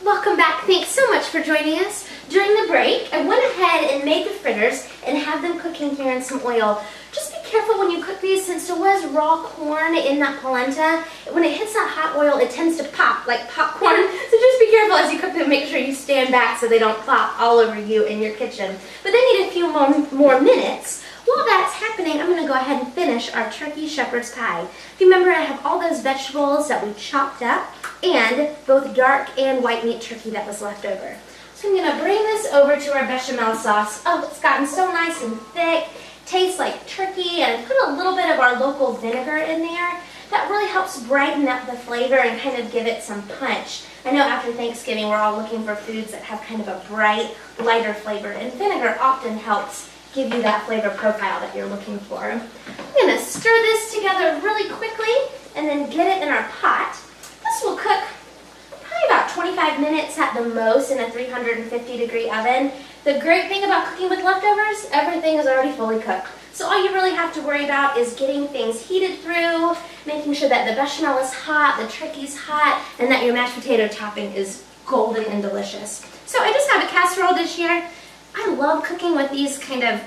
Welcome back. Thanks so much for joining us. During the break, I went ahead and made the fritters and have them cooking here in some oil. Just be careful when you cook these, since there was raw corn in that polenta. When it hits that hot oil, it tends to pop like popcorn. So just be careful as you cook them. Make sure you stand back so they don't pop all over you in your kitchen. But they need a few more minutes. While that's happening, I'm going to go ahead and finish our turkey shepherd's pie. If you remember, I have all those vegetables that we chopped up and both dark and white meat turkey that was left over. So I'm going to bring this over to our bechamel sauce. Oh, it's gotten so nice and thick. Tastes like turkey, and I put a little bit of our local vinegar in there. That really helps brighten up the flavor and kind of give it some punch. I know after Thanksgiving we're all looking for foods that have kind of a bright, lighter flavor, and vinegar often helps give you that flavor profile that you're looking for. I'm going to stir this together really quickly and then get it in our pot. This will cook probably about 25 minutes at the most in a 350-degree oven. The great thing about cooking with leftovers, everything is already fully cooked. So all you really have to worry about is getting things heated through, making sure that the bechamel is hot, the turkey's hot, and that your mashed potato topping is golden and delicious. So I just have a casserole dish here. I love cooking with these kind of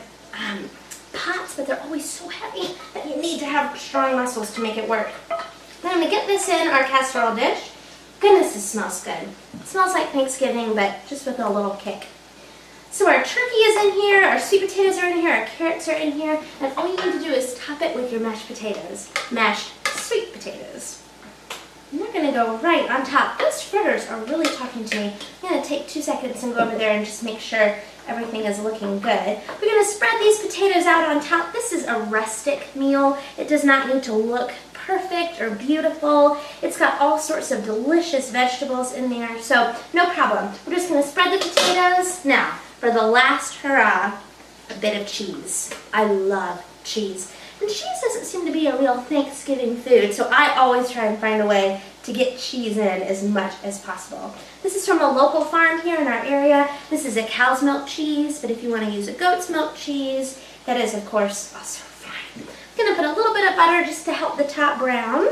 pots, but they're always so heavy that you need to have strong muscles to make it work. Now I'm going to get this in our casserole dish. Goodness, this smells good. It smells like Thanksgiving, but just with a little kick. So our turkey is in here, our sweet potatoes are in here, our carrots are in here, and all you need to do is top it with your mashed potatoes. Mashed sweet potatoes. And they're going to go right on top. Those fritters are really talking to me. I'm going to take 2 seconds and go over there and just make sure everything is looking good. We're going to spread these potatoes out on top. This is a rustic meal. It does not need to look perfect or beautiful. It's got all sorts of delicious vegetables in there, so no problem. We're just going to spread the potatoes. Now, for the last hurrah, a bit of cheese. I love cheese. And cheese doesn't seem to be a real Thanksgiving food, so I always try and find a way to get cheese in as much as possible. This is from a local farm here in our area. This is a cow's milk cheese, but if you want to use a goat's milk cheese, that is, of course, also fine. I'm going to put a little bit of butter just to help the top brown,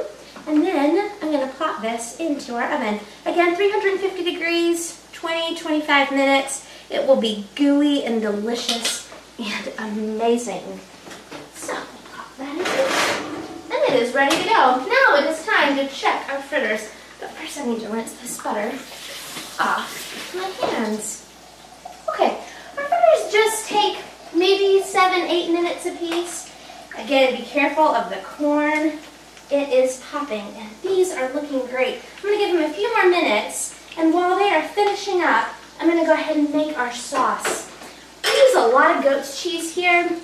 and then I'm going to plop this into our oven. Again, 350 degrees, 20-25 minutes. It will be gooey and delicious and amazing. So, pop that in, and it is ready to go. Now it is time to check our fritters, but first I need to rinse this butter off my hands. Okay, our fritters just take maybe 7-8 minutes apiece. Again, be careful of the corn. It is popping, and these are looking great. I'm going to give them a few more minutes, and while they are finishing up, I'm going to go ahead and make our sauce. We use a lot of goat's cheese here.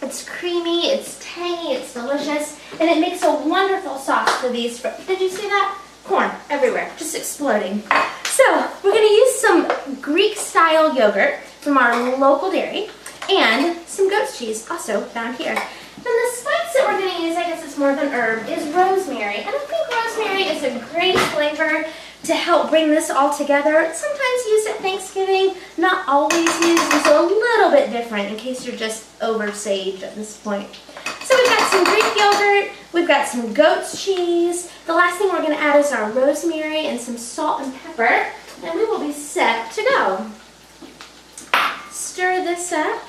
It's creamy, it's tangy, it's delicious, and it makes a wonderful sauce for these. Did you see that? Corn everywhere, just exploding. So we're going to use some Greek-style yogurt from our local dairy and some goat's cheese, also found here. And the spice that we're going to use, I guess it's more of an herb, is rosemary. And I think rosemary is a great flavor to help bring this all together. It's sometimes used at Thanksgiving, not always used, and so a little bit different in case you're just over sage at this point. So we've got some Greek yogurt, we've got some goat's cheese. The last thing we're going to add is our rosemary and some salt and pepper, and we will be set to go. Stir this up,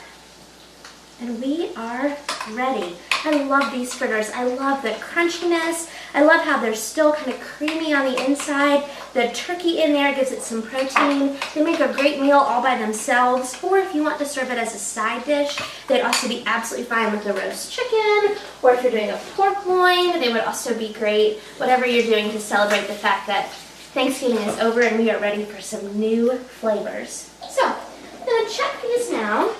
and we are ready. I love these fritters. I love the crunchiness. I love how they're still kind of creamy on the inside. The turkey in there gives it some protein. They make a great meal all by themselves, or if you want to serve it as a side dish, they'd also be absolutely fine with the roast chicken, or if you're doing a pork loin, they would also be great. Whatever you're doing to celebrate the fact that Thanksgiving is over and we are ready for some new flavors. So, I'm going to check these now.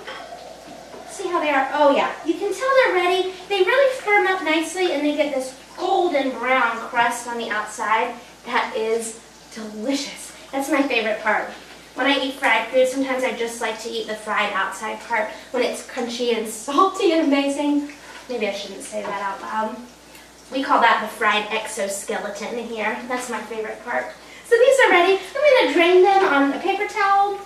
See how they are? Oh yeah, you can tell they're ready. They really firm up nicely and they get this golden brown crust on the outside. That is delicious. That's my favorite part. When I eat fried food, sometimes I just like to eat the fried outside part when it's crunchy and salty and amazing. Maybe I shouldn't say that out loud. We call that the fried exoskeleton here. That's my favorite part. So these are ready. I'm going to drain them on a paper towel.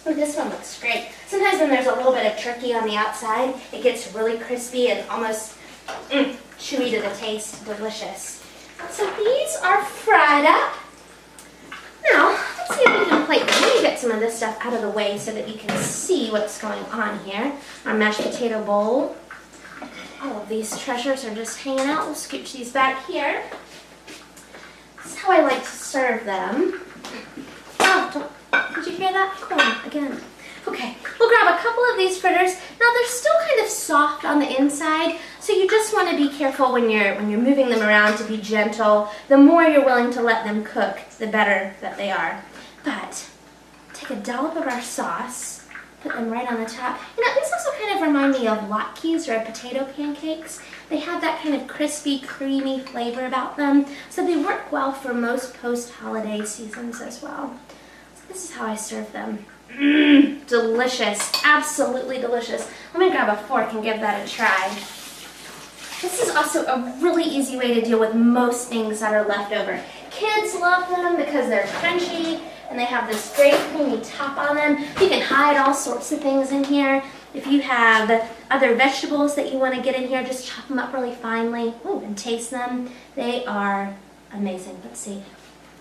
Oh, this one looks great. Sometimes when there's a little bit of turkey on the outside, it gets really crispy and almost chewy to the taste. Delicious. So these are fried up. Now, let's see if we some of this stuff out of the way so that you can see what's going on here. Our mashed potato bowl. All of these treasures are just hanging out. We'll scooch these back here. This is how I like to serve them. Oh, did you hear that? Corn again. Okay, we'll grab a couple of these fritters. Now they're still kind of soft on the inside, so you just want to be careful when you're moving them around to be gentle. The more you're willing to let them cook, the better that they are. But take a dollop of our sauce, put them right on the top. You know, these also kind of remind me of latkes or potato pancakes. They have that kind of crispy, creamy flavor about them, so they work well for most post-holiday seasons as well. So this is how I serve them. Delicious, absolutely delicious. Let me grab a fork and give that a try. This is also a really easy way to deal with most things that are left over. Kids love them because they're crunchy and they have this great creamy top on them. You can hide all sorts of things in here. If you have other vegetables that you want to get in here, just chop them up really finely. Ooh, and taste them. They are amazing. Let's see.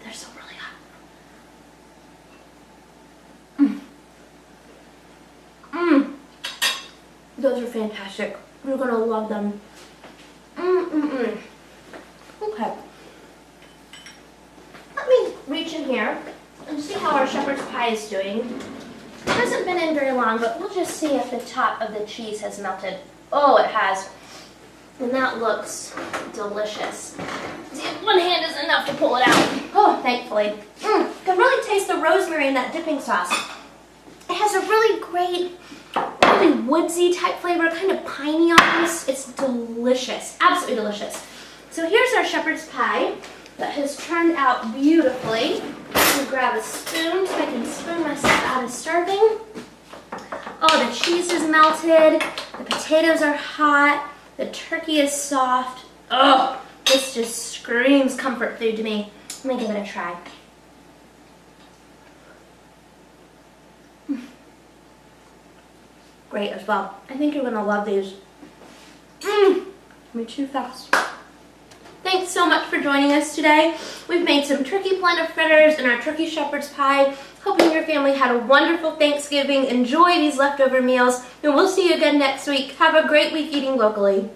They're so really hot. Those are fantastic. You're going to love them. Okay. Let me reach in here and see how our shepherd's pie is doing. It hasn't been in very long, but we'll just see if the top of the cheese has melted. Oh, it has. And that looks delicious. See, one hand is enough to pull it out. Oh, thankfully. You can really taste the rosemary in that dipping sauce. It has a really great, really woodsy type flavor, kind of piney almost. It's delicious, absolutely delicious. So here's our shepherd's pie that has turned out beautifully. I'm going to grab a spoon so I can spoon myself out of serving. Oh, the cheese is melted, the potatoes are hot, the turkey is soft. Oh, this just screams comfort food to me. Let me give it a try. Great as well. I think you're going to love these. Me too fast. Thanks so much for joining us today. We've made some turkey polenta fritters and our turkey shepherd's pie. Hoping your family had a wonderful Thanksgiving. Enjoy these leftover meals, and we'll see you again next week. Have a great week eating locally.